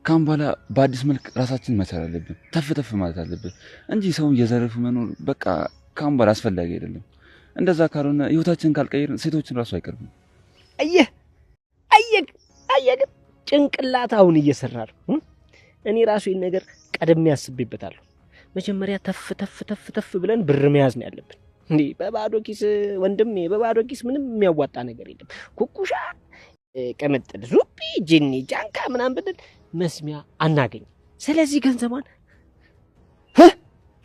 ካም በኋላ በአዲስ መልክ ራሳችንን መቻል አለብን። ተፍ ማለት አለብን እንጂ ሰውን እየዘረፉ መኖር በቃ ካም በኋላ አስፈላጊ አይደለም። እንደዛ ካልሆነ ህይወታችንን ካልቀየርን ሴቶችን ራሱ አይቀርብም። አየህ ጭንቅላት አሁን እየሰራ ነው። እኔ ራሱ ይሄን ነገር ቀደም ያስብበታለሁ። መጀመሪያ ተፍ ብለን ብር መያዝ ነው ያለብን። እንዴ በባዶ ኪስ ወንድሜ፣ በባዶ ኪስ ምንም የሚያዋጣ ነገር የለም። ኩኩሻ፣ ቅምጥል፣ ዙቢ፣ ጂኒ፣ ጃንካ ምናምን ብንል መስሚያ አናገኝ። ስለዚህ ገንዘቧን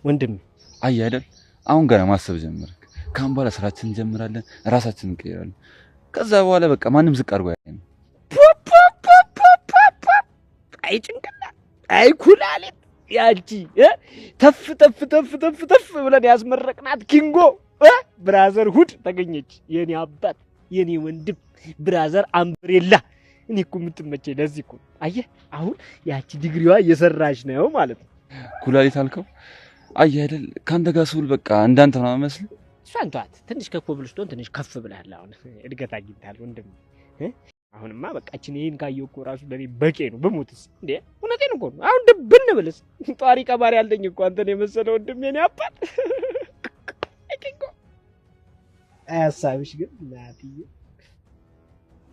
ወንድሜ አየህ አይደል አሁን ገና ማሰብ ጀመርክ። ካም በኋላ ስራችንን እንጀምራለን፣ ራሳችንን እንቀይራለን። ከዛ በኋላ በቃ ማንም ዝቅ አድርጎ ያየን። አይ ጭንቅላት፣ አይ ኩላሊት ያቺ ተፍ ብለን ያስመረቅናት ኪንጎ ብራዘር ሁድ ተገኘች። የኔ አባት የኔ ወንድም ብራዘር አምብሬላ። እኔ እኮ የምትመቸኝ ለዚህ እኮ አየህ። አሁን ያቺ ዲግሪዋ እየሰራች ነው ማለት ነው። ኩላሊት አልከው? አየህ አይደል ካንተ ጋር ስውል በቃ እንዳንተ ነው መስል። እሷን ተዋት። ትንሽ ከኮብልስቶን ትንሽ ከፍ ብለሃል። አሁን እድገት አግኝተሃል ወንድም። አሁንማ በቃችን ይሄን ካየው እኮ ራሱ ለኔ በቂ ነው። በሞትስ እንዴ እውነቴን እኮ ነው። አሁን ድብን ብልስ ጧሪ ቀባሪ ያለኝ እኮ አንተን የመሰለ ወንድም የኔ አባት። እኪንጎ አያሳብሽ ግን ናትዬ።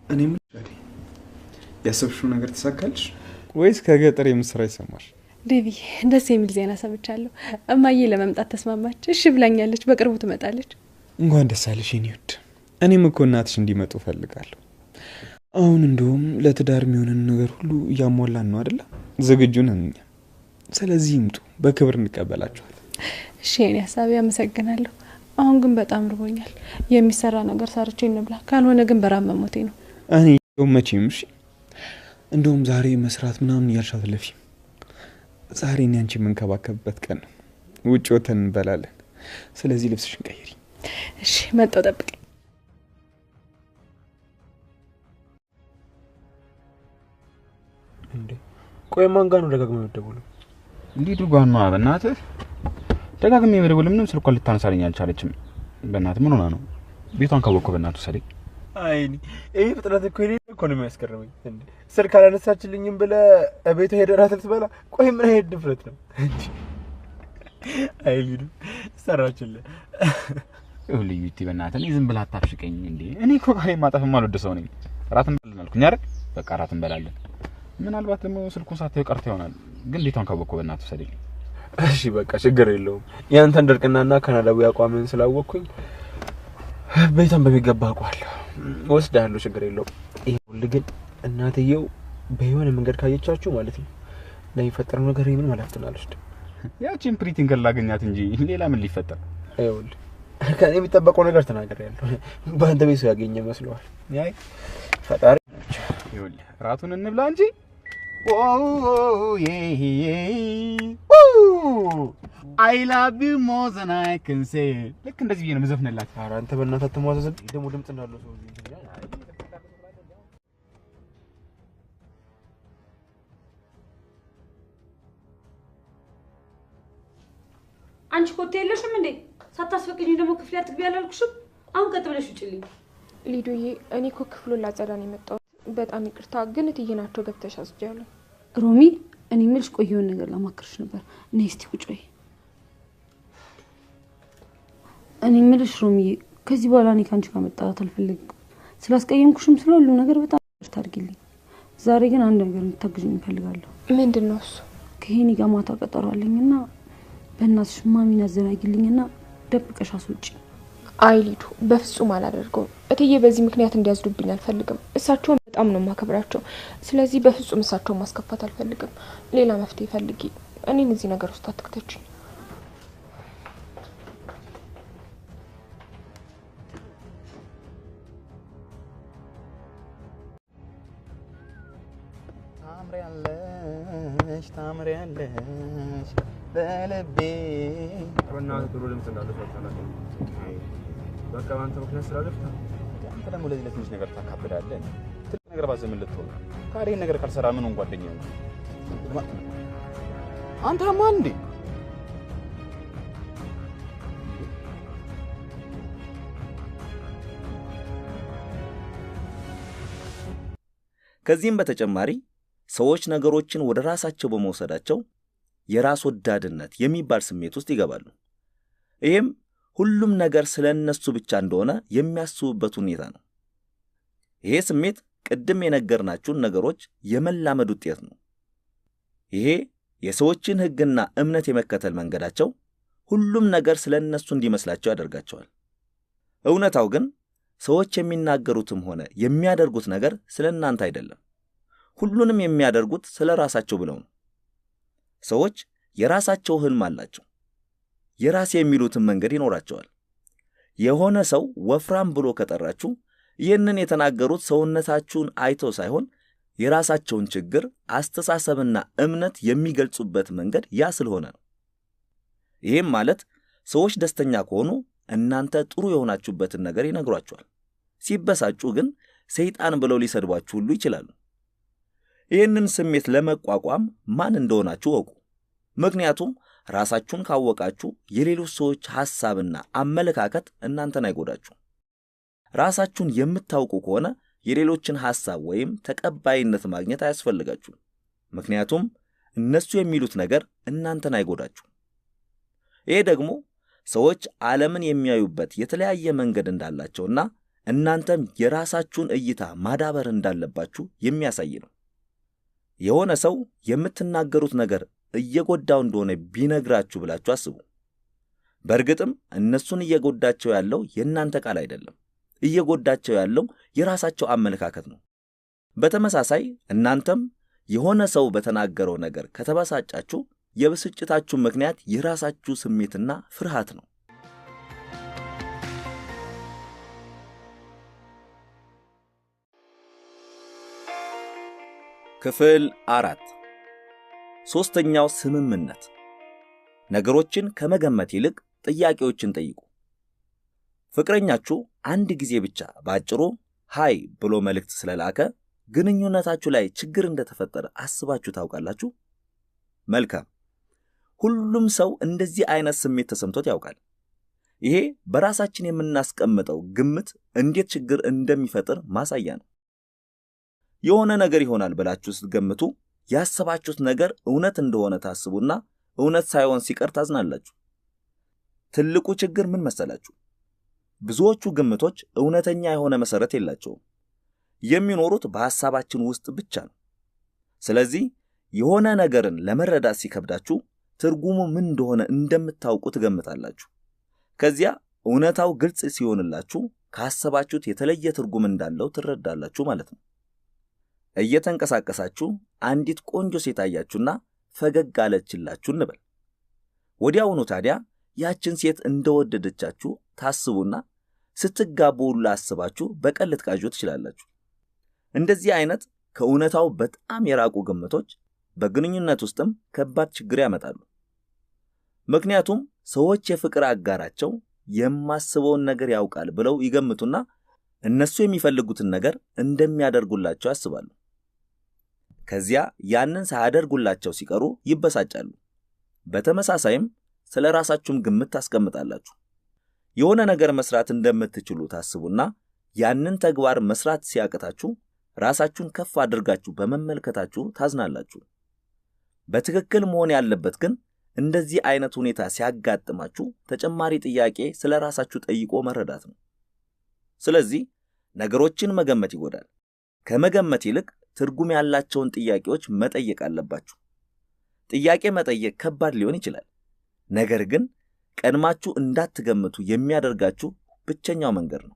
እኔም ያሰብሽው ነገር ተሳካልሽ ወይስ ከገጠር የምስራ ይሰማሽ? ዴቪ ደስ የሚል ዜና ሰምቻለሁ። እማዬ ለመምጣት ተስማማች። እሺ ብላኛለች። በቅርቡ ትመጣለች። እንኳን ደስ አለሽ የኔ ውድ። እኔም እኮ እናትሽ እንዲመጡ ፈልጋለሁ። አሁን እንደውም ለትዳር የሚሆንን ነገር ሁሉ እያሟላን ነው አይደል? ዝግጁ ነን እኛ። ስለዚህ ይምጡ፣ በክብር እንቀበላቸዋለን። እሺ የኔ ሀሳብ ያመሰግናለሁ። አሁን ግን በጣም ርቦኛል። የሚሰራ ነገር ሰርቼ እንብላ፣ ካልሆነ ግን በራብ መሞቴ ነው። እኔ መቼም እሺ። እንደውም ዛሬ መስራት ምናምን እያልሻት ለፊ። ዛሬ እኔ አንቺ የምንከባከብበት ቀን ነው። ውጭ ወተን እንበላለን። ስለዚህ ልብስሽን ቀይሪ። እሺ መጣሁ፣ ጠብቀኝ። እንዴ ቆይ ማን ጋር ነው ደጋግመህ የምትደውለው? እንዴ ድጓን ነው በእናትህ ደጋግሜ የምደውል ምንም ስልኳን ልታነሳልኝ አልቻለችም። በእናትህ ምን ሆና ነው? ቤቷን ካወቅኩ በእናትህ ሰለኝ። አይኒ ይሄ ፍጥነት እኮ ነው የሚያስገርመኝ። እንዴ ስልክ አላነሳችልኝም ብለህ እቤቷ ሄደህ እራት ልትበላ? ቆይ ምን አይነት ድፍረት ነው እንዴ? አይ ሊዱ ሰራችልህ። ይኸውልህ ዩቲ በእናትህ እኔ ዝም ብለህ አታፍሽቀኝ እንዴ። እኔ እኮ ቃሌ ማጠፍ የማልወድ ሰው ነኝ። እራት እንበላለን አልኩኝ አይደል? በቃ እራት እንበላለን። ምናልባት ደግሞ ስልኩን ሳታየው ቀርቶ ይሆናል። ግን ቤቷን ካወቅኩ በእናትህ ሰለኝ። እሺ በቃ ችግር የለውም። ያንተን ደርቅናና ካናዳዊ አቋምን ስላወቅኩኝ ቤቷን በሚገባ አውቀዋለሁ። ወስዳለሁ፣ ችግር የለውም። ይኸውልህ ግን እናትየው በየሆነ መንገድ ካየቻችሁ ማለት ነው ለሚፈጠረው ነገር ምን ማለት ትናለች? ያቺን ፕሪቲንግ ላገኛት እንጂ ሌላ ምን ሊፈጠር? ይኸውልህ ከኔ የሚጠበቀው ነገር ተናግሬያለሁ። በአንተ ቤት ሰው ያገኘ መስሏል። ያይ ፈጣሪ ናቸው። ይኸውልህ እራቱን እንብላ እንጂ I love you more than I can say። ልክ እንደዚህ ብዬ ነው መዘፍነላት። ኧረ አንተ በእናትህ አትሟዘዝ። ደግሞ ድምጽ እንዳለው ሰው አንቺ ኮቴ የለሽም እንዴ? ሳታስፈቅጂኝ ደግሞ ክፍል አትግቢ ያላልኩሽም? አሁን ቀጥ ብለሽ ውጪልኝ። ሊዱዬ እኔ እኮ ክፍሉን ላጸዳ ነው የመጣሁት። በጣም ይቅርታ ግን እትዬ ናቸው ገብተሽ አስጃለሁ። ሮሚ እኔ የምልሽ ቆየውን ነገር ለማከርሽ ነበር። እኔ እስቲ ቁጭ በይ። እኔ የምልሽ ሮሚ ከዚህ በኋላ እኔ ካንቺ ጋር መጣላት አልፈልግም። ስላስቀየምኩሽም ስለሁሉ ነገር በጣም ይቅርታ አድርጊልኝ። ዛሬ ግን አንድ ነገር እንድታግዥኝ እፈልጋለሁ። ምንድነው እሱ? ከሄኒ ጋር ማታ ቀጠሮ አለኝና በእናትሽ ማሚን አዘናጊልኝና ደብቀሽ አስወጪ። አይ ሊዱ በፍጹም አላደርገውም። እትዬ በዚህ ምክንያት እንዲያዝዱብኝ አልፈልግም። እሳቸውን በጣም ነው ማከብራቸው። ስለዚህ በፍጹም እሳቸውን ማስከፋት አልፈልግም። ሌላ መፍትሄ ፈልጊ። እኔን እዚህ ነገር ውስጥ አትክተቺኝ። ታምሪያለሽ በልቤ በእናትህ ጥሩ ድምጽ እንዳለው ሰጥተናል። በቃ አንተ ምክንያት ስላለፍታ አንተ ደግሞ ለዚህ ለትንሽ ነገር ታካብዳለህ። ትልቅ ነገር ባዘምን ልትሆን ታዲያ ነገር ካልሰራ ምን ሆን ጓደኛ ነው አንተ ማን እንዴ? ከዚህም በተጨማሪ ሰዎች ነገሮችን ወደ ራሳቸው በመውሰዳቸው የራስ ወዳድነት የሚባል ስሜት ውስጥ ይገባሉ። ይህም ሁሉም ነገር ስለነሱ ብቻ እንደሆነ የሚያስቡበት ሁኔታ ነው። ይሄ ስሜት ቅድም የነገርናችሁን ነገሮች የመላመድ ውጤት ነው። ይሄ የሰዎችን ሕግና እምነት የመከተል መንገዳቸው ሁሉም ነገር ስለነሱ እንዲመስላቸው ያደርጋቸዋል። እውነታው ግን ሰዎች የሚናገሩትም ሆነ የሚያደርጉት ነገር ስለናንተ አይደለም። ሁሉንም የሚያደርጉት ስለ ራሳቸው ብለው ነው። ሰዎች የራሳቸው ህልም አላቸው። የራስ የሚሉትን መንገድ ይኖራቸዋል። የሆነ ሰው ወፍራም ብሎ ከጠራችሁ ይህንን የተናገሩት ሰውነታችሁን አይተው ሳይሆን የራሳቸውን ችግር፣ አስተሳሰብና እምነት የሚገልጹበት መንገድ ያ ስለሆነ ነው። ይህም ማለት ሰዎች ደስተኛ ከሆኑ እናንተ ጥሩ የሆናችሁበትን ነገር ይነግሯቸዋል። ሲበሳጩ ግን ሰይጣን ብለው ሊሰድቧችሁ ሁሉ ይችላሉ። ይህንን ስሜት ለመቋቋም ማን እንደሆናችሁ ወቁ። ምክንያቱም ራሳችሁን ካወቃችሁ የሌሎች ሰዎች ሐሳብና አመለካከት እናንተን አይጎዳችሁ። ራሳችሁን የምታውቁ ከሆነ የሌሎችን ሐሳብ ወይም ተቀባይነት ማግኘት አያስፈልጋችሁ። ምክንያቱም እነሱ የሚሉት ነገር እናንተን አይጎዳችሁ። ይሄ ደግሞ ሰዎች ዓለምን የሚያዩበት የተለያየ መንገድ እንዳላቸውና እናንተም የራሳችሁን እይታ ማዳበር እንዳለባችሁ የሚያሳይ ነው። የሆነ ሰው የምትናገሩት ነገር እየጎዳው እንደሆነ ቢነግራችሁ ብላችሁ አስቡ። በእርግጥም እነሱን እየጎዳቸው ያለው የእናንተ ቃል አይደለም። እየጎዳቸው ያለው የራሳቸው አመለካከት ነው። በተመሳሳይ እናንተም የሆነ ሰው በተናገረው ነገር ከተበሳጫችሁ የብስጭታችሁ ምክንያት የራሳችሁ ስሜትና ፍርሃት ነው። ክፍል 4 ሶስተኛው ስምምነት። ነገሮችን ከመገመት ይልቅ ጥያቄዎችን ጠይቁ። ፍቅረኛችሁ አንድ ጊዜ ብቻ ባጭሩ ሃይ ብሎ መልእክት ስለላከ ግንኙነታችሁ ላይ ችግር እንደተፈጠረ አስባችሁ ታውቃላችሁ? መልካም። ሁሉም ሰው እንደዚህ አይነት ስሜት ተሰምቶት ያውቃል። ይሄ በራሳችን የምናስቀምጠው ግምት እንዴት ችግር እንደሚፈጥር ማሳያ ነው። የሆነ ነገር ይሆናል ብላችሁ ስትገምቱ ያሰባችሁት ነገር እውነት እንደሆነ ታስቡና እውነት ሳይሆን ሲቀር ታዝናላችሁ። ትልቁ ችግር ምን መሰላችሁ? ብዙዎቹ ግምቶች እውነተኛ የሆነ መሰረት የላቸውም። የሚኖሩት በሐሳባችን ውስጥ ብቻ ነው። ስለዚህ የሆነ ነገርን ለመረዳት ሲከብዳችሁ ትርጉሙ ምን እንደሆነ እንደምታውቁ ትገምታላችሁ። ከዚያ እውነታው ግልጽ ሲሆንላችሁ ካሰባችሁት የተለየ ትርጉም እንዳለው ትረዳላችሁ ማለት ነው። እየተንቀሳቀሳችሁ አንዲት ቆንጆ ሴት አያችሁና ፈገግ አለችላችሁ እንበል። ወዲያውኑ ታዲያ ያችን ሴት እንደወደደቻችሁ ታስቡና ስትጋቡ ሁሉ አስባችሁ በቀል ልትቃዡ ትችላላችሁ። እንደዚህ አይነት ከእውነታው በጣም የራቁ ግምቶች በግንኙነት ውስጥም ከባድ ችግር ያመጣሉ። ምክንያቱም ሰዎች የፍቅር አጋራቸው የማስበውን ነገር ያውቃል ብለው ይገምቱና እነሱ የሚፈልጉትን ነገር እንደሚያደርጉላቸው ያስባሉ። ከዚያ ያንን ሳያደርጉላቸው ሲቀሩ ይበሳጫሉ። በተመሳሳይም ስለ ራሳችሁም ግምት ታስቀምጣላችሁ። የሆነ ነገር መስራት እንደምትችሉ ታስቡና ያንን ተግባር መስራት ሲያቅታችሁ ራሳችሁን ከፍ አድርጋችሁ በመመልከታችሁ ታዝናላችሁ። በትክክል መሆን ያለበት ግን እንደዚህ አይነት ሁኔታ ሲያጋጥማችሁ ተጨማሪ ጥያቄ ስለ ራሳችሁ ጠይቆ መረዳት ነው። ስለዚህ ነገሮችን መገመት ይጎዳል። ከመገመት ይልቅ ትርጉም ያላቸውን ጥያቄዎች መጠየቅ አለባችሁ። ጥያቄ መጠየቅ ከባድ ሊሆን ይችላል። ነገር ግን ቀድማችሁ እንዳትገምቱ የሚያደርጋችሁ ብቸኛው መንገድ ነው።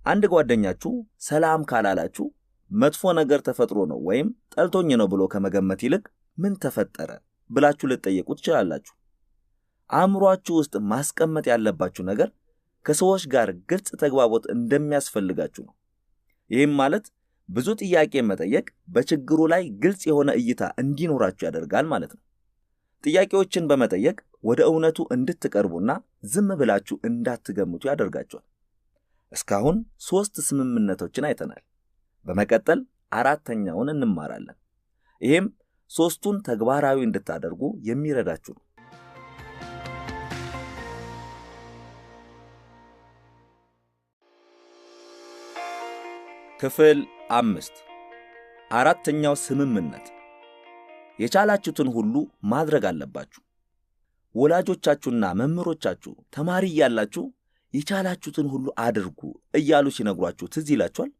አንድ ጓደኛችሁ ሰላም ካላላችሁ መጥፎ ነገር ተፈጥሮ ነው ወይም ጠልቶኝ ነው ብሎ ከመገመት ይልቅ ምን ተፈጠረ ብላችሁ ልትጠይቁ ትችላላችሁ። አእምሯችሁ ውስጥ ማስቀመጥ ያለባችሁ ነገር ከሰዎች ጋር ግልጽ ተግባቦት እንደሚያስፈልጋችሁ ነው። ይህም ማለት ብዙ ጥያቄ መጠየቅ በችግሩ ላይ ግልጽ የሆነ እይታ እንዲኖራችሁ ያደርጋል ማለት ነው። ጥያቄዎችን በመጠየቅ ወደ እውነቱ እንድትቀርቡና ዝም ብላችሁ እንዳትገምቱ ያደርጋችኋል። እስካሁን 3 ስምምነቶችን አይተናል። በመቀጠል 4ኛውን እንማራለን። ይህም 3ቱን ተግባራዊ እንድታደርጉ የሚረዳችሁ ነው። ክፍል 5 4ኛው ስምምነት፣ የቻላችሁትን ሁሉ ማድረግ አለባችሁ። ወላጆቻችሁና መምህሮቻችሁ ተማሪ እያላችሁ የቻላችሁትን ሁሉ አድርጉ እያሉ ሲነግሯችሁ ትዝ ይላችኋል?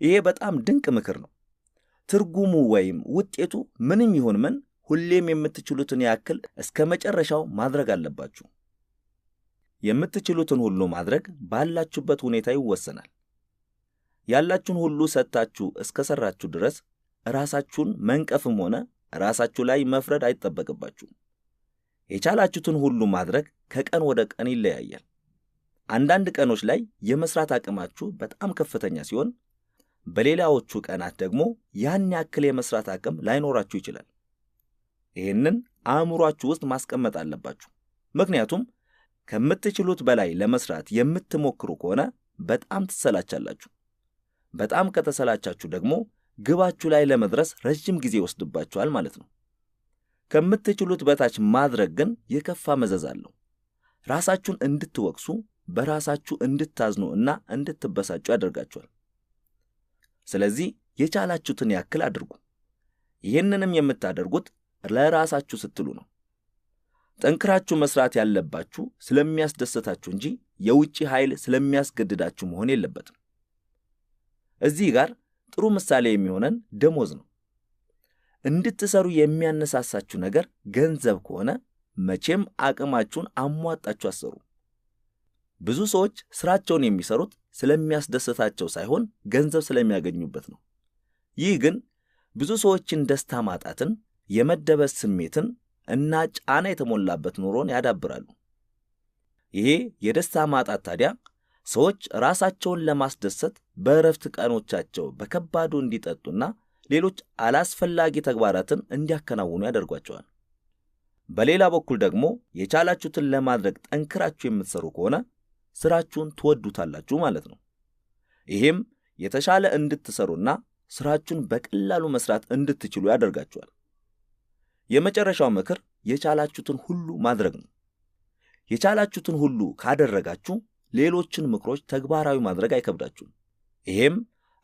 ይሄ በጣም ድንቅ ምክር ነው። ትርጉሙ ወይም ውጤቱ ምንም ይሁን ምን ሁሌም የምትችሉትን ያክል እስከ መጨረሻው ማድረግ አለባችሁ። የምትችሉትን ሁሉ ማድረግ ባላችሁበት ሁኔታ ይወሰናል። ያላችሁን ሁሉ ሰጥታችሁ እስከሰራችሁ ድረስ ራሳችሁን መንቀፍም ሆነ ራሳችሁ ላይ መፍረድ አይጠበቅባችሁም። የቻላችሁትን ሁሉ ማድረግ ከቀን ወደ ቀን ይለያያል። አንዳንድ ቀኖች ላይ የመስራት አቅማችሁ በጣም ከፍተኛ ሲሆን፣ በሌላዎቹ ቀናት ደግሞ ያን ያክል የመስራት አቅም ላይኖራችሁ ይችላል። ይህንን አእምሯችሁ ውስጥ ማስቀመጥ አለባችሁ። ምክንያቱም ከምትችሉት በላይ ለመስራት የምትሞክሩ ከሆነ በጣም ትሰላቻላችሁ። በጣም ከተሰላቻችሁ ደግሞ ግባችሁ ላይ ለመድረስ ረጅም ጊዜ ይወስድባችኋል ማለት ነው። ከምትችሉት በታች ማድረግ ግን የከፋ መዘዝ አለው። ራሳችሁን እንድትወቅሱ፣ በራሳችሁ እንድታዝኑ እና እንድትበሳጩ ያደርጋችኋል። ስለዚህ የቻላችሁትን ያክል አድርጉ። ይህንንም የምታደርጉት ለራሳችሁ ስትሉ ነው። ጠንክራችሁ መስራት ያለባችሁ ስለሚያስደስታችሁ እንጂ የውጪ ኃይል ስለሚያስገድዳችሁ መሆን የለበትም። እዚህ ጋር ጥሩ ምሳሌ የሚሆነን ደሞዝ ነው። እንድትሰሩ የሚያነሳሳችሁ ነገር ገንዘብ ከሆነ መቼም አቅማችሁን አሟጣችሁ አሰሩ። ብዙ ሰዎች ስራቸውን የሚሰሩት ስለሚያስደስታቸው ሳይሆን ገንዘብ ስለሚያገኙበት ነው። ይህ ግን ብዙ ሰዎችን ደስታ ማጣትን፣ የመደበት ስሜትን እና ጫና የተሞላበት ኑሮን ያዳብራሉ። ይሄ የደስታ ማጣት ታዲያ ሰዎች ራሳቸውን ለማስደሰት በእረፍት ቀኖቻቸው በከባዱ እንዲጠጡና ሌሎች አላስፈላጊ ተግባራትን እንዲያከናውኑ ያደርጓቸዋል። በሌላ በኩል ደግሞ የቻላችሁትን ለማድረግ ጠንክራችሁ የምትሰሩ ከሆነ ስራችሁን ትወዱታላችሁ ማለት ነው። ይሄም የተሻለ እንድትሰሩና ስራችሁን በቀላሉ መስራት እንድትችሉ ያደርጋችኋል። የመጨረሻው ምክር የቻላችሁትን ሁሉ ማድረግ ነው። የቻላችሁትን ሁሉ ካደረጋችሁ ሌሎችን ምክሮች ተግባራዊ ማድረግ አይከብዳችሁም። ይሄም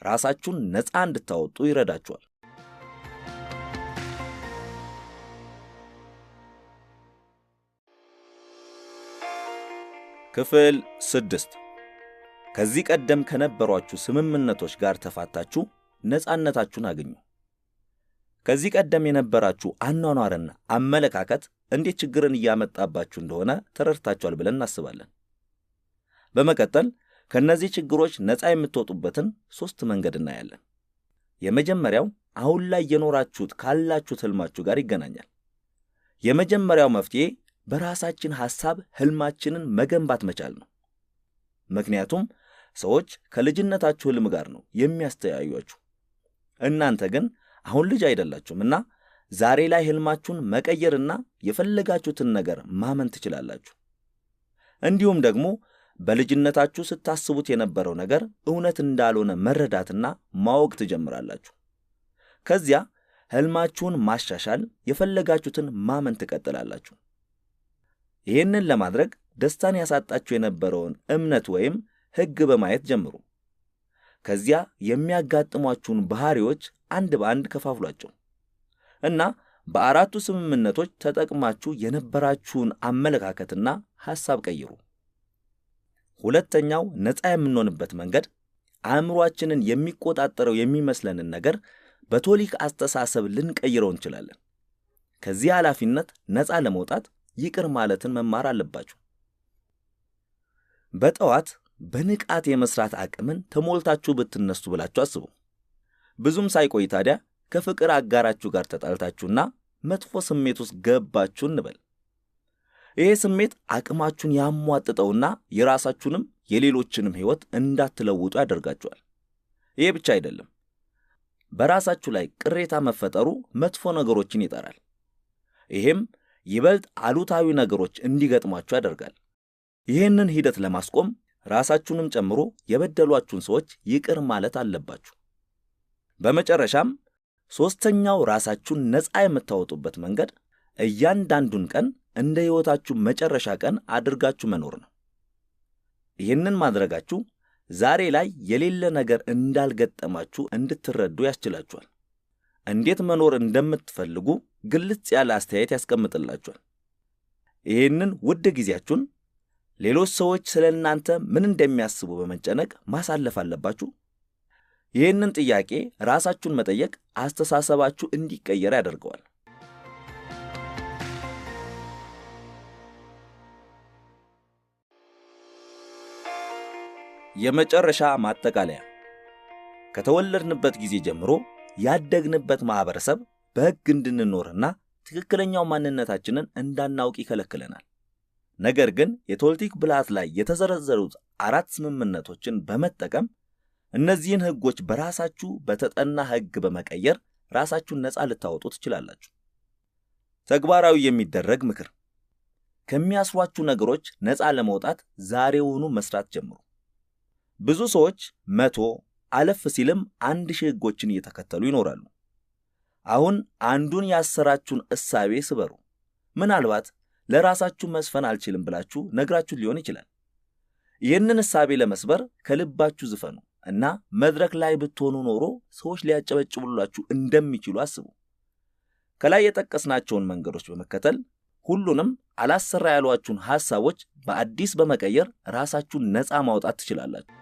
ራሳችሁን ነፃ እንድታወጡ ይረዳችኋል። ክፍል 6 ከዚህ ቀደም ከነበሯችሁ ስምምነቶች ጋር ተፋታችሁ ነፃነታችሁን አገኙ። ከዚህ ቀደም የነበራችሁ አኗኗርና አመለካከት እንዴት ችግርን እያመጣባችሁ እንደሆነ ተረድታችኋል ብለን እናስባለን። በመቀጠል ከነዚህ ችግሮች ነፃ የምትወጡበትን 3 መንገድ እናያለን። የመጀመሪያው አሁን ላይ የኖራችሁት ካላችሁት ህልማችሁ ጋር ይገናኛል። የመጀመሪያው መፍትሄ በራሳችን ሐሳብ ህልማችንን መገንባት መቻል ነው። ምክንያቱም ሰዎች ከልጅነታችሁ ህልም ጋር ነው የሚያስተያዩአችሁ። እናንተ ግን አሁን ልጅ አይደላችሁምና ዛሬ ላይ ህልማችሁን መቀየርና የፈለጋችሁትን ነገር ማመን ትችላላችሁ። እንዲሁም ደግሞ በልጅነታችሁ ስታስቡት የነበረው ነገር እውነት እንዳልሆነ መረዳትና ማወቅ ትጀምራላችሁ። ከዚያ ህልማችሁን ማሻሻል፣ የፈለጋችሁትን ማመን ትቀጥላላችሁ። ይህንን ለማድረግ ደስታን ያሳጣችሁ የነበረውን እምነት ወይም ህግ በማየት ጀምሩ። ከዚያ የሚያጋጥሟችሁን ባህሪዎች አንድ በአንድ ከፋፍሏቸው እና በ4ቱ ስምምነቶች ተጠቅማችሁ የነበራችሁን አመለካከትና ሐሳብ ቀይሩ። ሁለተኛው ነፃ የምንሆንበት መንገድ አእምሯችንን የሚቆጣጠረው የሚመስለንን ነገር በቶሊክ አስተሳሰብ ልንቀይረው እንችላለን። ከዚህ ኃላፊነት ነፃ ለመውጣት ይቅር ማለትን መማር አለባችሁ። በጠዋት በንቃት የመስራት አቅምን ተሞልታችሁ ብትነሱ ብላችሁ አስቡ። ብዙም ሳይቆይ ታዲያ ከፍቅር አጋራችሁ ጋር ተጣልታችሁና መጥፎ ስሜት ውስጥ ገባችሁ እንበል። ይሄ ስሜት አቅማችሁን ያሟጥጠውና የራሳችሁንም የሌሎችንም ሕይወት እንዳትለውጡ ያደርጋችኋል። ይሄ ብቻ አይደለም፣ በራሳችሁ ላይ ቅሬታ መፈጠሩ መጥፎ ነገሮችን ይጠራል። ይሄም ይበልጥ አሉታዊ ነገሮች እንዲገጥሟችሁ ያደርጋል። ይህንን ሂደት ለማስቆም ራሳችሁንም ጨምሮ የበደሏችሁን ሰዎች ይቅር ማለት አለባችሁ። በመጨረሻም 3ኛው ራሳችሁን ነፃ የምታወጡበት መንገድ እያንዳንዱን ቀን እንደ ሕይወታችሁ መጨረሻ ቀን አድርጋችሁ መኖር ነው። ይህንን ማድረጋችሁ ዛሬ ላይ የሌለ ነገር እንዳልገጠማችሁ እንድትረዱ ያስችላችኋል። እንዴት መኖር እንደምትፈልጉ ግልጽ ያለ አስተያየት ያስቀምጥላችኋል። ይህንን ውድ ጊዜያችሁን ሌሎች ሰዎች ስለ እናንተ ምን እንደሚያስቡ በመጨነቅ ማሳለፍ አለባችሁ? ይህንን ጥያቄ ራሳችሁን መጠየቅ አስተሳሰባችሁ እንዲቀየር ያደርገዋል። የመጨረሻ ማጠቃለያ፣ ከተወለድንበት ጊዜ ጀምሮ ያደግንበት ማህበረሰብ በሕግ እንድንኖርና ትክክለኛው ማንነታችንን እንዳናውቅ ይከለክለናል። ነገር ግን የቶልቲክ ብልሃት ላይ የተዘረዘሩት 4 ስምምነቶችን በመጠቀም እነዚህን ሕጎች በራሳችሁ በተጠና ሕግ በመቀየር ራሳችሁን ነፃ ልታወጡ ትችላላችሁ። ተግባራዊ የሚደረግ ምክር፣ ከሚያስሯችሁ ነገሮች ነፃ ለመውጣት ዛሬውኑ መስራት ጀምሩ። ብዙ ሰዎች 100 አለፍ ሲልም 1000 ሕጎችን እየተከተሉ ይኖራሉ። አሁን አንዱን ያሰራችሁን እሳቤ ስበሩ። ምናልባት ለራሳችሁ መስፈን አልችልም ብላችሁ ነግራችሁ ሊሆን ይችላል። ይህንን እሳቤ ለመስበር ከልባችሁ ዝፈኑ እና መድረክ ላይ ብትሆኑ ኖሮ ሰዎች ሊያጨበጭቡላችሁ እንደሚችሉ አስቡ። ከላይ የጠቀስናቸውን መንገዶች በመከተል ሁሉንም አላሰራ ያሏችሁን ሐሳቦች በአዲስ በመቀየር ራሳችሁን ነፃ ማውጣት ትችላላችሁ።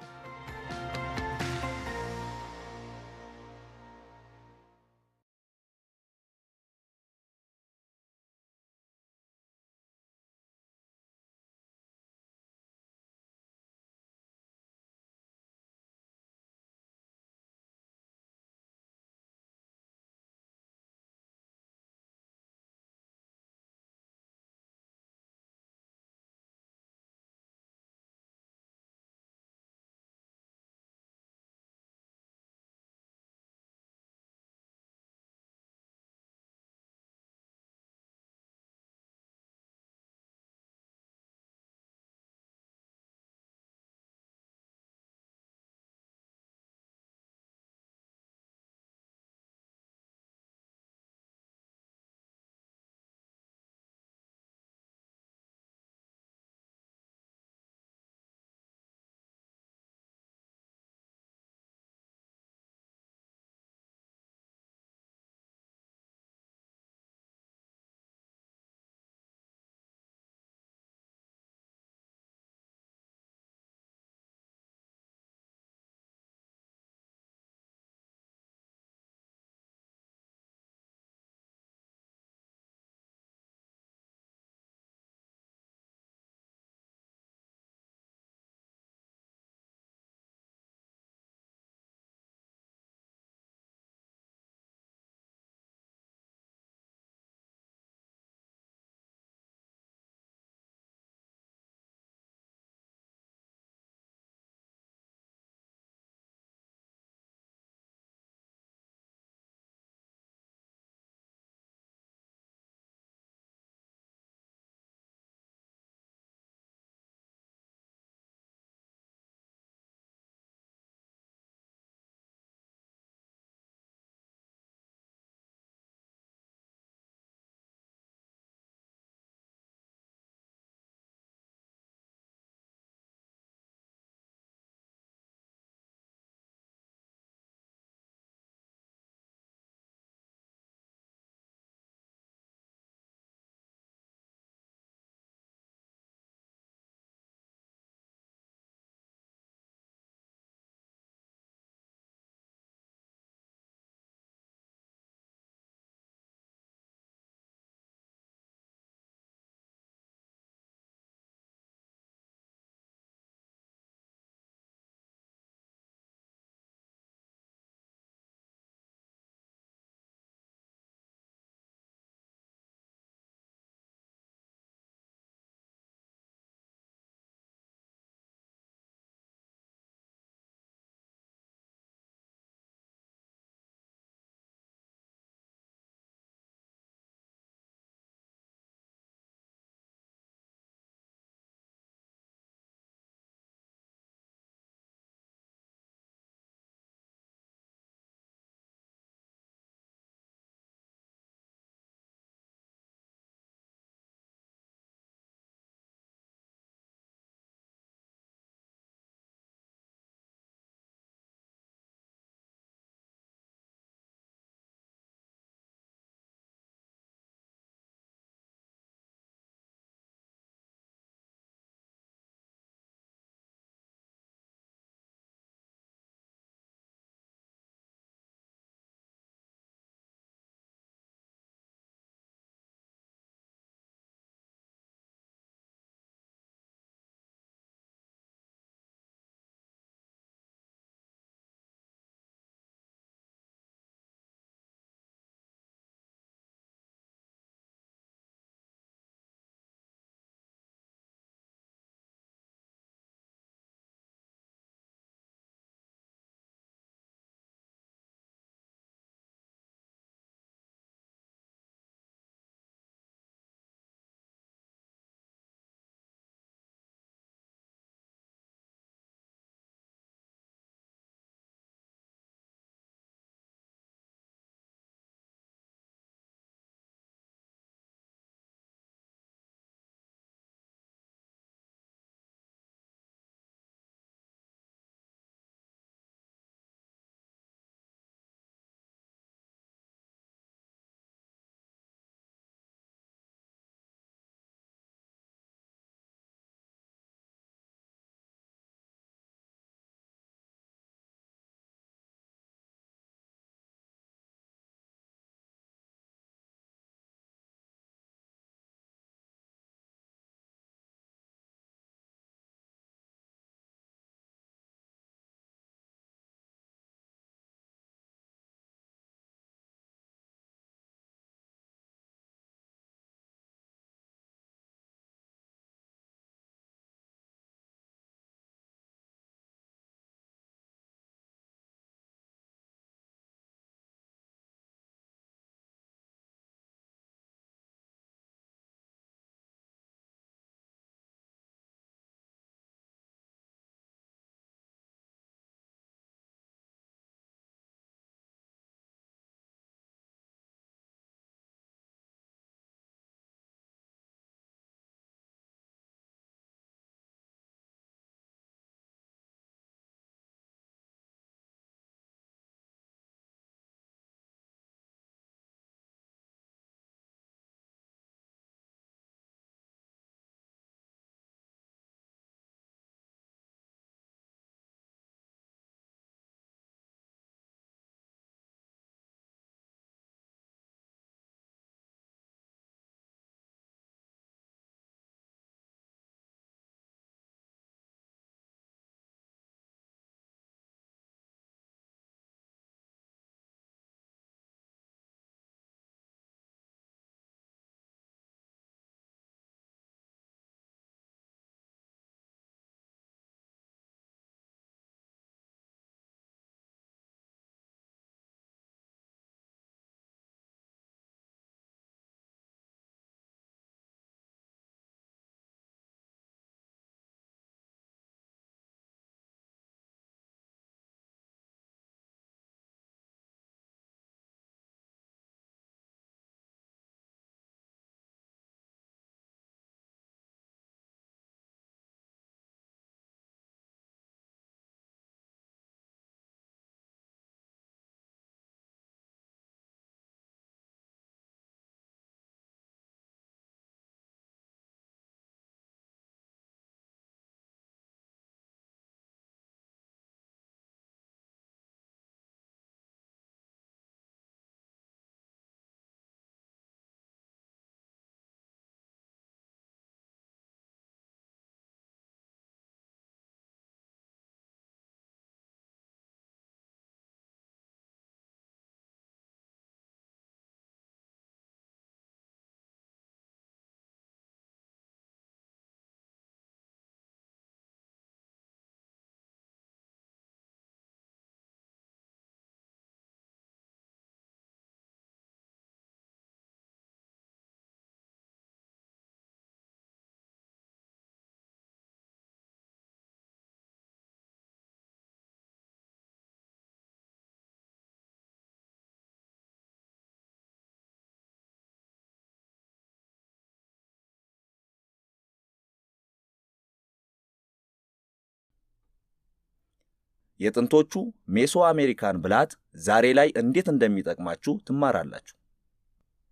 የጥንቶቹ ሜሶ አሜሪካን ብልሃት ዛሬ ላይ እንዴት እንደሚጠቅማችሁ ትማራላችሁ።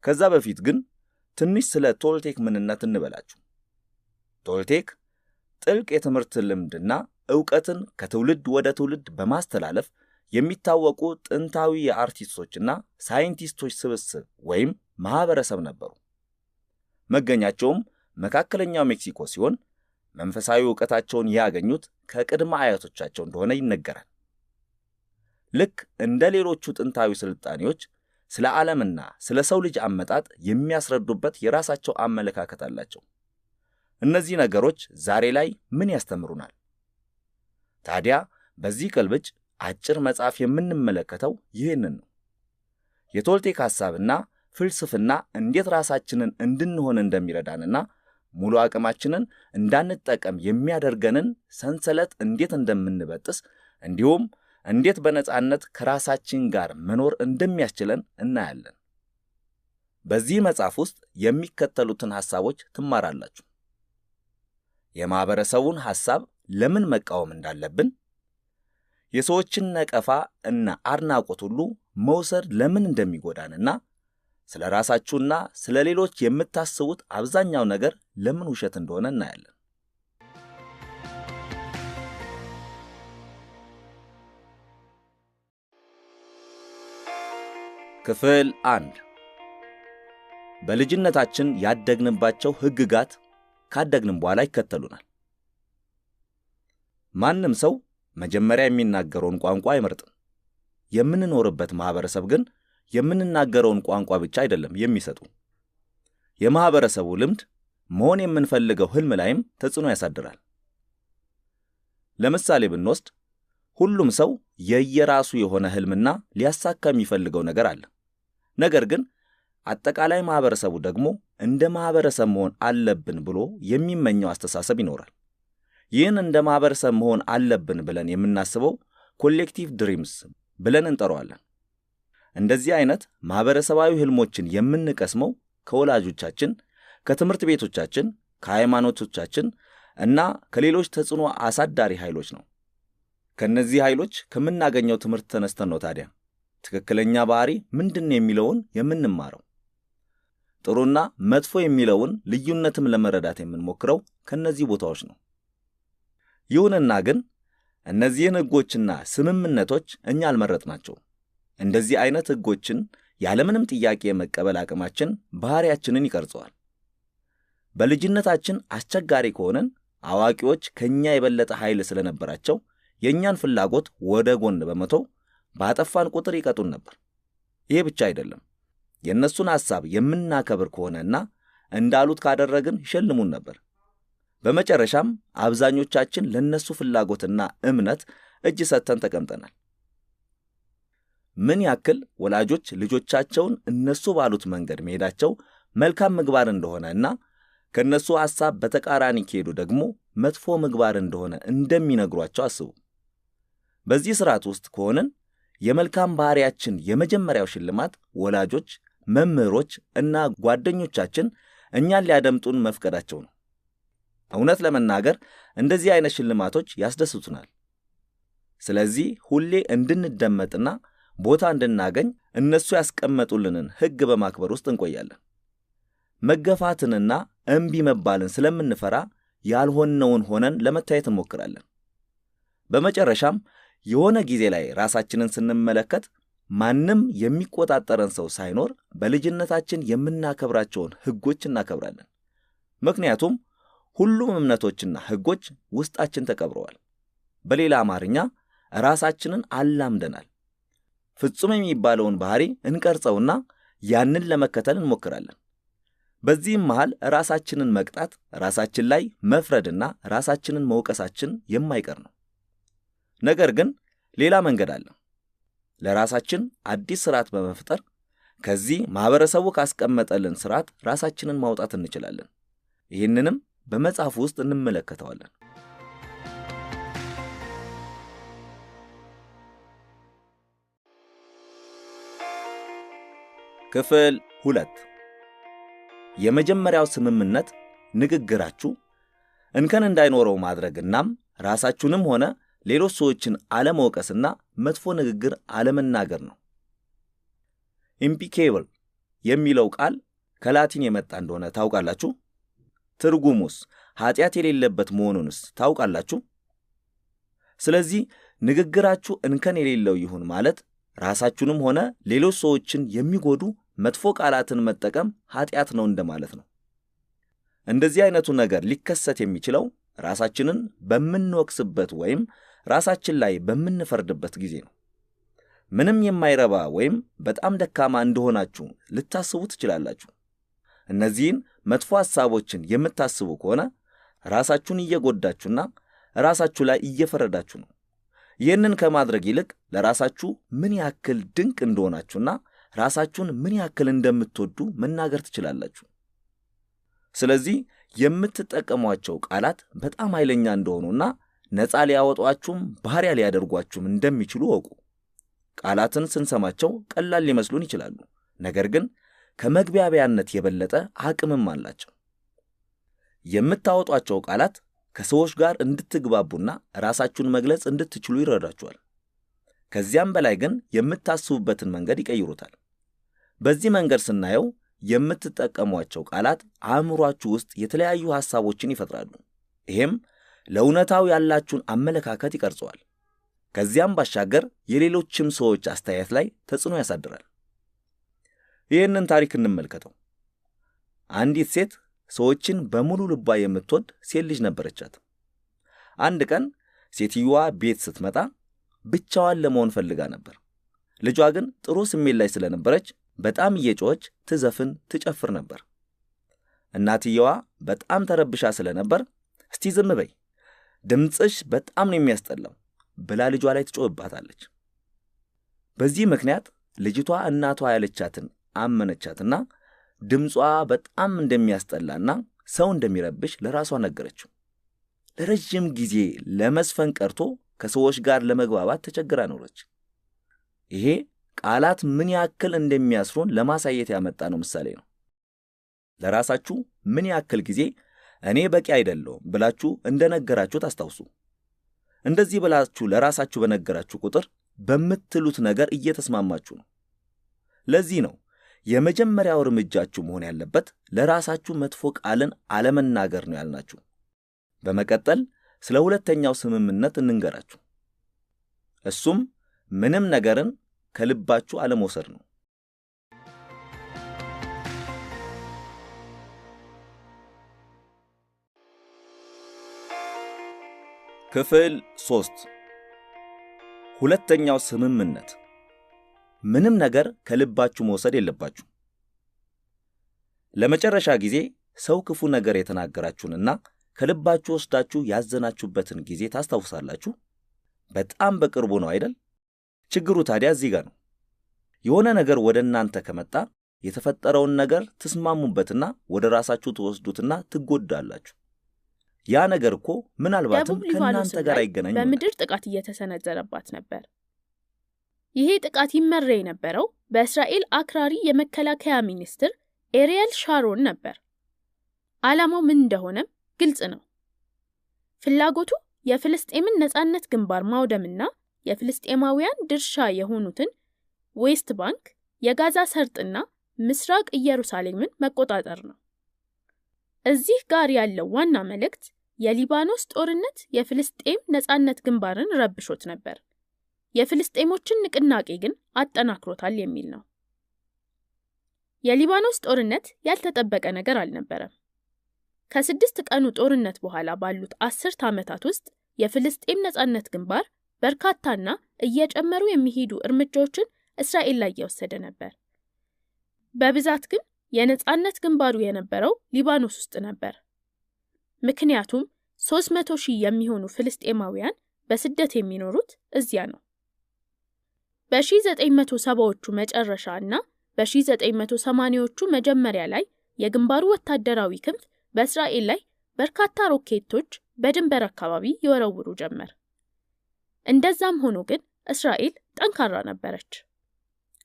ከዛ በፊት ግን ትንሽ ስለ ቶልቴክ ምንነት እንበላችሁ። ቶልቴክ ጥልቅ የትምህርት ልምድና ዕውቀትን ከትውልድ ወደ ትውልድ በማስተላለፍ የሚታወቁ ጥንታዊ የአርቲስቶችና ሳይንቲስቶች ስብስብ ወይም ማህበረሰብ ነበሩ። መገኛቸውም መካከለኛው ሜክሲኮ ሲሆን መንፈሳዊ ዕውቀታቸውን ያገኙት ከቅድመ አያቶቻቸው እንደሆነ ይነገራል። ልክ እንደ ሌሎቹ ጥንታዊ ስልጣኔዎች ስለ ዓለምና ስለ ሰው ልጅ አመጣጥ የሚያስረዱበት የራሳቸው አመለካከት አላቸው። እነዚህ ነገሮች ዛሬ ላይ ምን ያስተምሩናል? ታዲያ በዚህ ቅልብጭ አጭር መጽሐፍ የምንመለከተው ይህንን ነው። የቶልቴክ ሐሳብና ፍልስፍና እንዴት ራሳችንን እንድንሆን እንደሚረዳንና ሙሉ አቅማችንን እንዳንጠቀም የሚያደርገንን ሰንሰለት እንዴት እንደምንበጥስ እንዲሁም እንዴት በነጻነት ከራሳችን ጋር መኖር እንደሚያስችለን እናያለን። በዚህ መጽሐፍ ውስጥ የሚከተሉትን ሐሳቦች ትማራላችሁ። የማህበረሰቡን ሐሳብ ለምን መቃወም እንዳለብን፣ የሰዎችን ነቀፋ እና አድናቆት ሁሉ መውሰድ ለምን እንደሚጎዳንና ስለ ራሳችሁና ስለ ሌሎች የምታስቡት አብዛኛው ነገር ለምን ውሸት እንደሆነ እናያለን። ክፍል 1 በልጅነታችን ያደግንባቸው ሕግጋት ካደግንም በኋላ ይከተሉናል። ማንም ሰው መጀመሪያ የሚናገረውን ቋንቋ አይመርጥም። የምንኖርበት ማህበረሰብ ግን የምንናገረውን ቋንቋ ብቻ አይደለም የሚሰጡ። የማህበረሰቡ ልምድ መሆን የምንፈልገው ህልም ላይም ተጽዕኖ ያሳድራል። ለምሳሌ ብንወስድ ሁሉም ሰው የየራሱ የሆነ ህልምና ሊያሳካ የሚፈልገው ነገር አለ። ነገር ግን አጠቃላይ ማህበረሰቡ ደግሞ እንደ ማህበረሰብ መሆን አለብን ብሎ የሚመኘው አስተሳሰብ ይኖራል። ይህን እንደ ማህበረሰብ መሆን አለብን ብለን የምናስበው ኮሌክቲቭ ድሪምስ ብለን እንጠራዋለን። እንደዚህ አይነት ማህበረሰባዊ ህልሞችን የምንቀስመው ከወላጆቻችን፣ ከትምህርት ቤቶቻችን፣ ከሃይማኖቶቻችን እና ከሌሎች ተጽዕኖ አሳዳሪ ኃይሎች ነው። ከነዚህ ኃይሎች ከምናገኘው ትምህርት ተነስተን ነው ታዲያ ትክክለኛ ባህሪ ምንድነው የሚለውን የምንማረው። ጥሩና መጥፎ የሚለውን ልዩነትም ለመረዳት የምንሞክረው ከነዚህ ቦታዎች ነው። ይሁንና ግን እነዚህን ህጎችና ስምምነቶች እኛ አልመረጥናቸውም። እንደዚህ አይነት ህጎችን ያለምንም ጥያቄ የመቀበል አቅማችን ባህሪያችንን ይቀርጸዋል። በልጅነታችን አስቸጋሪ ከሆነን አዋቂዎች ከኛ የበለጠ ኃይል ስለነበራቸው የኛን ፍላጎት ወደ ጎን በመተው ባጠፋን ቁጥር ይቀጡን ነበር። ይሄ ብቻ አይደለም፣ የእነሱን ሐሳብ የምናከብር ከሆነና እንዳሉት ካደረግን ይሸልሙን ነበር። በመጨረሻም አብዛኞቻችን ለነሱ ፍላጎትና እምነት እጅ ሰጥተን ተቀምጠናል። ምን ያክል ወላጆች ልጆቻቸውን እነሱ ባሉት መንገድ መሄዳቸው መልካም ምግባር እንደሆነና ከነሱ ሐሳብ በተቃራኒ ከሄዱ ደግሞ መጥፎ ምግባር እንደሆነ እንደሚነግሯቸው አስቡ። በዚህ ስርዓት ውስጥ ከሆነን የመልካም ባህሪያችን የመጀመሪያው ሽልማት ወላጆች፣ መምህሮች እና ጓደኞቻችን እኛን ሊያደምጡን መፍቀዳቸው ነው። እውነት ለመናገር እንደዚህ አይነት ሽልማቶች ያስደስቱናል። ስለዚህ ሁሌ እንድንደመጥና ቦታ እንድናገኝ እነሱ ያስቀመጡልንን ሕግ በማክበር ውስጥ እንቆያለን። መገፋትንና እምቢ መባልን ስለምንፈራ ያልሆነውን ሆነን ለመታየት እንሞክራለን። በመጨረሻም የሆነ ጊዜ ላይ ራሳችንን ስንመለከት ማንም የሚቆጣጠረን ሰው ሳይኖር በልጅነታችን የምናከብራቸውን ሕጎች እናከብራለን። ምክንያቱም ሁሉም እምነቶችና ሕጎች ውስጣችን ተቀብረዋል። በሌላ አማርኛ ራሳችንን አላምደናል። ፍጹም የሚባለውን ባህሪ እንቀርጸውና ያንን ለመከተል እንሞክራለን። በዚህም መሃል ራሳችንን መቅጣት፣ ራሳችን ላይ መፍረድና ራሳችንን መውቀሳችን የማይቀር ነው። ነገር ግን ሌላ መንገድ አለ። ለራሳችን አዲስ ስርዓት በመፍጠር ከዚህ ማህበረሰቡ ካስቀመጠልን ስርዓት ራሳችንን ማውጣት እንችላለን። ይህንንም በመጽሐፉ ውስጥ እንመለከተዋለን። ክፍል 2 የመጀመሪያው ስምምነት ንግግራችሁ እንከን እንዳይኖረው ማድረግናም ራሳችሁንም ሆነ ሌሎች ሰዎችን አለመውቀስና መጥፎ ንግግር አለመናገር ነው። ኢምፒኬብል የሚለው ቃል ከላቲን የመጣ እንደሆነ ታውቃላችሁ? ትርጉሙስ ኃጢአት የሌለበት መሆኑንስ ታውቃላችሁ? ስለዚህ ንግግራችሁ እንከን የሌለው ይሁን ማለት ራሳችሁንም ሆነ ሌሎች ሰዎችን የሚጎዱ መጥፎ ቃላትን መጠቀም ኃጢአት ነው እንደማለት ነው። እንደዚህ አይነቱ ነገር ሊከሰት የሚችለው ራሳችንን በምንወቅስበት ወይም ራሳችን ላይ በምንፈርድበት ጊዜ ነው። ምንም የማይረባ ወይም በጣም ደካማ እንደሆናችሁ ልታስቡ ትችላላችሁ። እነዚህን መጥፎ ሐሳቦችን የምታስቡ ከሆነ ራሳችሁን እየጎዳችሁና ራሳችሁ ላይ እየፈረዳችሁ ነው። ይህንን ከማድረግ ይልቅ ለራሳችሁ ምን ያክል ድንቅ እንደሆናችሁና ራሳችሁን ምን ያክል እንደምትወዱ መናገር ትችላላችሁ። ስለዚህ የምትጠቀሟቸው ቃላት በጣም ኃይለኛ እንደሆኑና ነፃ ሊያወጧችሁም ባሪያ ሊያደርጓችሁም እንደሚችሉ ወቁ። ቃላትን ስንሰማቸው ቀላል ሊመስሉን ይችላሉ፣ ነገር ግን ከመግባቢያነት የበለጠ አቅምም አላቸው። የምታወጧቸው ቃላት ከሰዎች ጋር እንድትግባቡና ራሳችሁን መግለጽ እንድትችሉ ይረዳችኋል። ከዚያም በላይ ግን የምታስቡበትን መንገድ ይቀይሩታል። በዚህ መንገድ ስናየው የምትጠቀሟቸው ቃላት አእምሯችሁ ውስጥ የተለያዩ ሐሳቦችን ይፈጥራሉ። ይሄም ለእውነታው ያላችሁን አመለካከት ይቀርጸዋል። ከዚያም ባሻገር የሌሎችም ሰዎች አስተያየት ላይ ተጽዕኖ ያሳድራል። ይህንን ታሪክ እንመልከተው። አንዲት ሴት ሰዎችን በሙሉ ልቧ የምትወድ ሴት ልጅ ነበረቻት። አንድ ቀን ሴትዮዋ ቤት ስትመጣ ብቻዋን ለመሆን ፈልጋ ነበር። ልጇ ግን ጥሩ ስሜት ላይ ስለነበረች በጣም እየጮኸች ትዘፍን ትጨፍር ነበር። እናትየዋ በጣም ተረብሻ ስለነበር እስቲ ዝም በይ፣ ድምፅሽ በጣም ነው የሚያስጠላው ብላ ልጇ ላይ ትጮህባታለች። በዚህ ምክንያት ልጅቷ እናቷ ያለቻትን አመነቻትና ድምጿ በጣም እንደሚያስጠላና ሰው እንደሚረብሽ ለራሷ ነገረችው። ለረጅም ጊዜ ለመስፈን ቀርቶ ከሰዎች ጋር ለመግባባት ተቸግራ ኖረች። ይሄ ቃላት ምን ያክል እንደሚያስሩን ለማሳየት ያመጣ ነው ምሳሌ ነው። ለራሳችሁ ምን ያክል ጊዜ እኔ በቂ አይደለሁም ብላችሁ እንደነገራችሁ ታስታውሱ። እንደዚህ ብላችሁ ለራሳችሁ በነገራችሁ ቁጥር በምትሉት ነገር እየተስማማችሁ ነው። ለዚህ ነው የመጀመሪያው እርምጃችሁ መሆን ያለበት ለራሳችሁ መጥፎ ቃልን አለመናገር ነው ያልናችሁ። በመቀጠል ስለ ሁለተኛው ስምምነት እንንገራችሁ። እሱም ምንም ነገርን ከልባችሁ አለመውሰድ ነው። ክፍል 3 ሁለተኛው ስምምነት። ምንም ነገር ከልባችሁ መውሰድ የለባችሁ። ለመጨረሻ ጊዜ ሰው ክፉ ነገር የተናገራችሁንና ከልባችሁ ወስዳችሁ ያዘናችሁበትን ጊዜ ታስታውሳላችሁ? በጣም በቅርቡ ነው አይደል? ችግሩ ታዲያ እዚህ ጋር ነው። የሆነ ነገር ወደ እናንተ ከመጣ የተፈጠረውን ነገር ትስማሙበትና ወደ ራሳችሁ ትወስዱትና ትጎዳላችሁ። ያ ነገር እኮ ምናልባትም ከእናንተ ጋር አይገናኝም። በምድር ጥቃት እየተሰነዘረባት ነበር። ይሄ ጥቃት ይመራ የነበረው በእስራኤል አክራሪ የመከላከያ ሚኒስትር ኤሪየል ሻሮን ነበር። ዓላማው ምን እንደሆነም ግልጽ ነው። ፍላጎቱ የፍልስጤምን ነጻነት ግንባር ማውደምና የፍልስጤማውያን ድርሻ የሆኑትን ዌስት ባንክ፣ የጋዛ ሰርጥና ምስራቅ ኢየሩሳሌምን መቆጣጠር ነው። እዚህ ጋር ያለው ዋና መልእክት የሊባኖስ ጦርነት የፍልስጤም ነጻነት ግንባርን ረብሾት ነበር፣ የፍልስጤሞችን ንቅናቄ ግን አጠናክሮታል የሚል ነው። የሊባኖስ ጦርነት ያልተጠበቀ ነገር አልነበረም። ከ6 ቀኑ ጦርነት በኋላ ባሉት 10 ዓመታት ውስጥ የፍልስጤም ነጻነት ግንባር በርካታና እየጨመሩ የሚሄዱ እርምጃዎችን እስራኤል ላይ እየወሰደ ነበር። በብዛት ግን የነጻነት ግንባሩ የነበረው ሊባኖስ ውስጥ ነበር። ምክንያቱም 300,000 የሚሆኑ ፍልስጤማውያን በስደት የሚኖሩት እዚያ ነው። በ1970ዎቹ መጨረሻ እና በ1980ዎቹ መጀመሪያ ላይ የግንባሩ ወታደራዊ ክንፍ በእስራኤል ላይ በርካታ ሮኬቶች በድንበር አካባቢ ይወረውሩ ጀመር። እንደዛም ሆኖ ግን እስራኤል ጠንካራ ነበረች።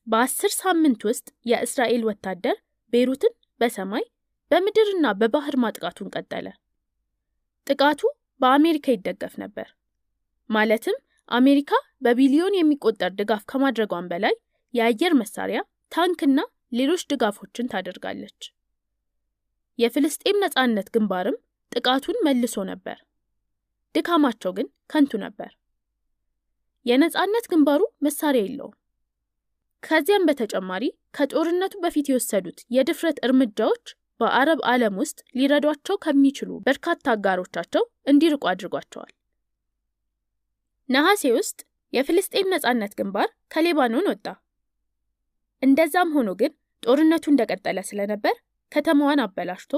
በ10 ሳምንት ውስጥ የእስራኤል ወታደር ቤይሩትን በሰማይ በምድርና በባህር ማጥቃቱን ቀጠለ። ጥቃቱ በአሜሪካ ይደገፍ ነበር። ማለትም አሜሪካ በቢሊዮን የሚቆጠር ድጋፍ ከማድረጓን በላይ የአየር መሳሪያ፣ ታንክና ሌሎች ድጋፎችን ታደርጋለች። የፍልስጤም ነጻነት ግንባርም ጥቃቱን መልሶ ነበር። ድካማቸው ግን ከንቱ ነበር። የነጻነት ግንባሩ መሳሪያ የለውም። ከዚያም በተጨማሪ ከጦርነቱ በፊት የወሰዱት የድፍረት እርምጃዎች በአረብ ዓለም ውስጥ ሊረዷቸው ከሚችሉ በርካታ አጋሮቻቸው እንዲርቁ አድርጓቸዋል። ነሐሴ ውስጥ የፍልስጤም ነጻነት ግንባር ከሌባኖን ወጣ። እንደዛም ሆኖ ግን ጦርነቱ እንደቀጠለ ስለነበር ከተማዋን አበላሽቶ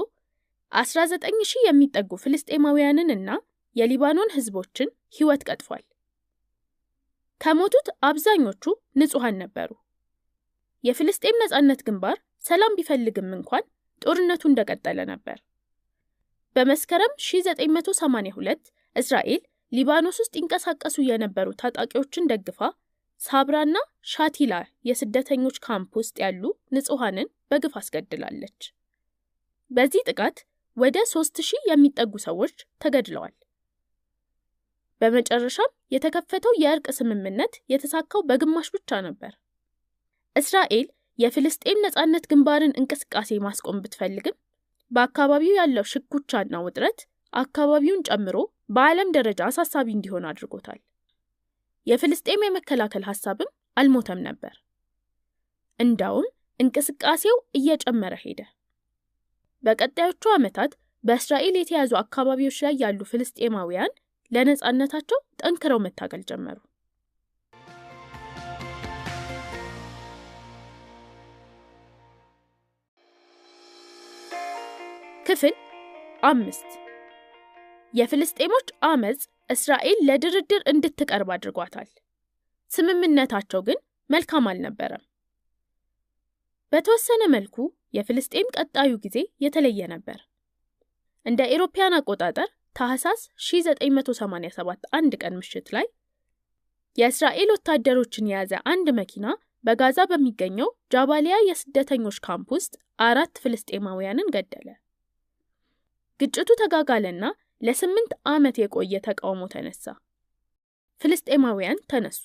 19,000 የሚጠጉ ፍልስጤማውያንን እና የሊባኖን ህዝቦችን ህይወት ቀጥፏል። ከሞቱት አብዛኞቹ ንጹሃን ነበሩ። የፍልስጤም ነጻነት ግንባር ሰላም ቢፈልግም እንኳን ጦርነቱ እንደቀጠለ ነበር። በመስከረም 1982 እስራኤል ሊባኖስ ውስጥ ይንቀሳቀሱ የነበሩ ታጣቂዎችን ደግፋ ሳብራና ሻቲላ የስደተኞች ካምፕ ውስጥ ያሉ ንጹሃንን በግፍ አስገድላለች። በዚህ ጥቃት ወደ 3,000 የሚጠጉ ሰዎች ተገድለዋል። በመጨረሻም የተከፈተው የእርቅ ስምምነት የተሳካው በግማሽ ብቻ ነበር። እስራኤል የፍልስጤም ነጻነት ግንባርን እንቅስቃሴ ማስቆም ብትፈልግም በአካባቢው ያለው ሽኩቻና ውጥረት አካባቢውን ጨምሮ በዓለም ደረጃ አሳሳቢ እንዲሆን አድርጎታል። የፍልስጤም የመከላከል ሐሳብም አልሞተም ነበር። እንዳውም እንቅስቃሴው እየጨመረ ሄደ። በቀጣዮቹ ዓመታት በእስራኤል የተያዙ አካባቢዎች ላይ ያሉ ፍልስጤማውያን ለነጻነታቸው ጠንክረው መታገል ጀመሩ። ክፍል 5 የፍልስጤሞች አመጽ እስራኤል ለድርድር እንድትቀርብ አድርጓታል። ስምምነታቸው ግን መልካም አልነበረም። በተወሰነ መልኩ የፍልስጤም ቀጣዩ ጊዜ የተለየ ነበር። እንደ አውሮፓውያን አቆጣጠር ታህሳስ 1987 አንድ ቀን ምሽት ላይ የእስራኤል ወታደሮችን የያዘ አንድ መኪና በጋዛ በሚገኘው ጃባሊያ የስደተኞች ካምፕ ውስጥ 4 ፍልስጤማውያንን ገደለ። ግጭቱ ተጋጋለና ለ8 ዓመት የቆየ ተቃውሞ ተነሳ። ፍልስጤማውያን ተነሱ።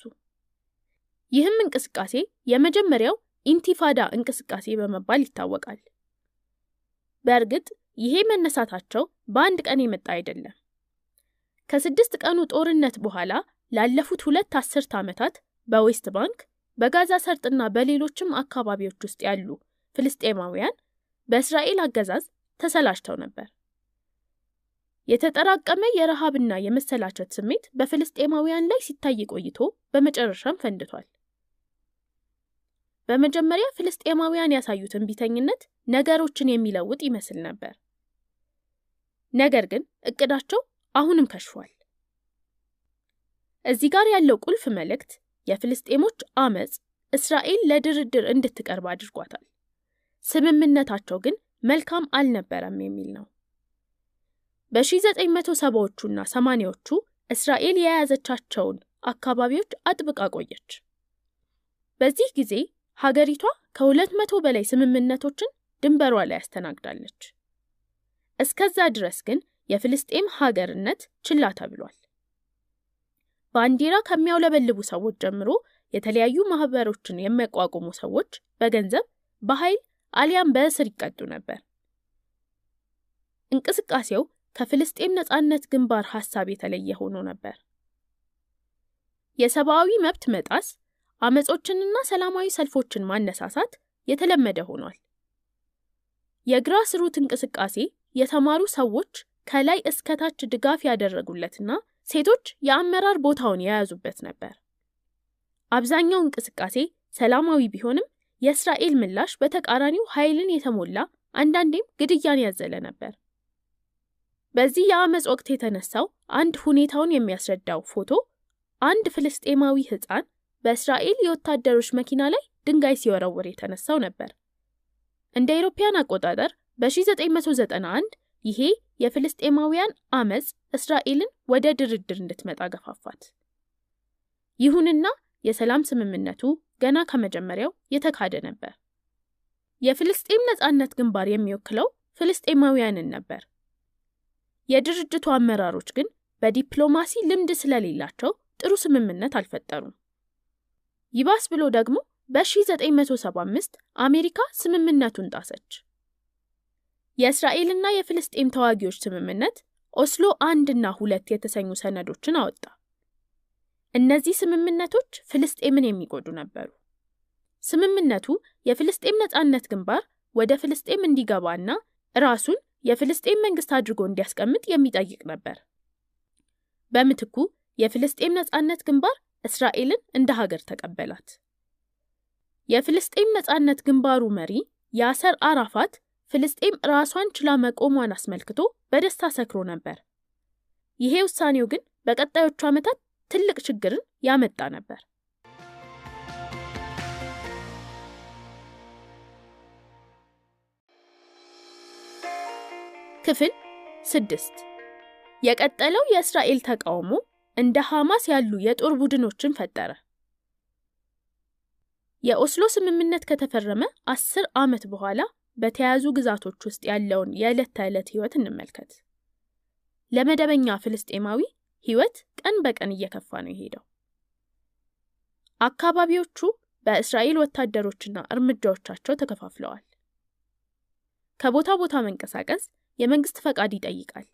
ይህም እንቅስቃሴ የመጀመሪያው ኢንቲፋዳ እንቅስቃሴ በመባል ይታወቃል። በእርግጥ ይሄ መነሳታቸው በአንድ ቀን የመጣ አይደለም። ከ6 ቀኑ ጦርነት በኋላ ላለፉት 2 አስርት ዓመታት በዌስት ባንክ፣ በጋዛ ሰርጥና በሌሎችም አካባቢዎች ውስጥ ያሉ ፍልስጤማውያን በእስራኤል አገዛዝ ተሰላችተው ነበር። የተጠራቀመ የረሃብና የመሰላቸት ስሜት በፍልስጤማውያን ላይ ሲታይ ቆይቶ በመጨረሻም ፈንድቷል። በመጀመሪያ ፍልስጤማውያን ያሳዩት እንቢተኝነት ነገሮችን የሚለውጥ ይመስል ነበር። ነገር ግን እቅዳቸው አሁንም ከሽፏል። እዚህ ጋር ያለው ቁልፍ መልእክት የፍልስጤሞች አመጽ እስራኤል ለድርድር እንድትቀርብ አድርጓታል። ስምምነታቸው ግን መልካም አልነበረም የሚል ነው። በ1970ዎቹና 80ዎቹ እስራኤል የያዘቻቸውን አካባቢዎች አጥብቃ ቆየች። በዚህ ጊዜ ሀገሪቷ ከ200 በላይ ስምምነቶችን ድንበሯ ላይ ያስተናግዳለች። እስከዛ ድረስ ግን የፍልስጤም ሀገርነት ችላ ተብሏል። ባንዲራ ከሚያውለበልቡ ሰዎች ጀምሮ የተለያዩ ማህበሮችን የሚያቋቁሙ ሰዎች በገንዘብ በኃይል አሊያም በእስር ይቀጡ ነበር። እንቅስቃሴው ከፍልስጤም ነጻነት ግንባር ሐሳብ የተለየ ሆኖ ነበር። የሰብአዊ መብት መጣስ፣ አመጾችንና ሰላማዊ ሰልፎችን ማነሳሳት የተለመደ ሆኗል። የግራስ ሩት እንቅስቃሴ የተማሩ ሰዎች ከላይ እስከታች ድጋፍ ያደረጉለትና ሴቶች የአመራር ቦታውን የያዙበት ነበር። አብዛኛው እንቅስቃሴ ሰላማዊ ቢሆንም የእስራኤል ምላሽ በተቃራኒው ኃይልን የተሞላ አንዳንዴም ግድያን ያዘለ ነበር። በዚህ የአመጽ ወቅት የተነሳው አንድ ሁኔታውን የሚያስረዳው ፎቶ አንድ ፍልስጤማዊ ሕፃን በእስራኤል የወታደሮች መኪና ላይ ድንጋይ ሲወረወር የተነሳው ነበር። እንደ አውሮፓውያን አቆጣጠር በ1991 ይሄ የፍልስጤማውያን አመጽ እስራኤልን ወደ ድርድር እንድትመጣ ገፋፋት። ይሁንና የሰላም ስምምነቱ ገና ከመጀመሪያው የተካደ ነበር። የፍልስጤም ነጻነት ግንባር የሚወክለው ፍልስጤማውያንን ነበር። የድርጅቱ አመራሮች ግን በዲፕሎማሲ ልምድ ስለሌላቸው ጥሩ ስምምነት አልፈጠሩም። ይባስ ብሎ ደግሞ በ1975 አሜሪካ ስምምነቱን ጣሰች። የእስራኤልና የፍልስጤም ተዋጊዎች ስምምነት ኦስሎ 1 እና 2 የተሰኙ ሰነዶችን አወጣ። እነዚህ ስምምነቶች ፍልስጤምን የሚጎዱ ነበሩ። ስምምነቱ የፍልስጤም ነጻነት ግንባር ወደ ፍልስጤም እንዲገባና ራሱን የፍልስጤም መንግስት አድርጎ እንዲያስቀምጥ የሚጠይቅ ነበር። በምትኩ የፍልስጤም ነጻነት ግንባር እስራኤልን እንደ ሀገር ተቀበላት። የፍልስጤም ነጻነት ግንባሩ መሪ ያሰር አራፋት ፍልስጤም ራሷን ችላ መቆሟን አስመልክቶ በደስታ ሰክሮ ነበር። ይሄ ውሳኔው ግን በቀጣዮቹ ዓመታት ትልቅ ችግርን ያመጣ ነበር። ክፍል 6 የቀጠለው የእስራኤል ተቃውሞ እንደ ሐማስ ያሉ የጦር ቡድኖችን ፈጠረ። የኦስሎ ስምምነት ከተፈረመ 10 ዓመት በኋላ በተያዙ ግዛቶች ውስጥ ያለውን የዕለት ተዕለት ህይወት እንመልከት። ለመደበኛ ፍልስጤማዊ ህይወት ቀን በቀን እየከፋ ነው የሄደው። አካባቢዎቹ በእስራኤል ወታደሮችና እርምጃዎቻቸው ተከፋፍለዋል። ከቦታ ቦታ መንቀሳቀስ የመንግስት ፈቃድ ይጠይቃል።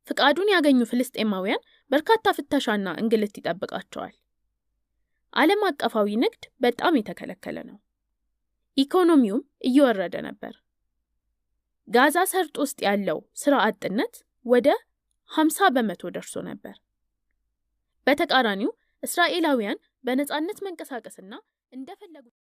ፍቃዱን ያገኙ ፍልስጤማውያን በርካታ ፍተሻና እንግልት ይጠብቃቸዋል። ዓለም አቀፋዊ ንግድ በጣም የተከለከለ ነው። ኢኮኖሚውም እየወረደ ነበር። ጋዛ ሰርጥ ውስጥ ያለው ስራ አጥነት ወደ 50% ደርሶ ነበር። በተቃራኒው እስራኤላውያን በነጻነት መንቀሳቀስና እንደፈለጉ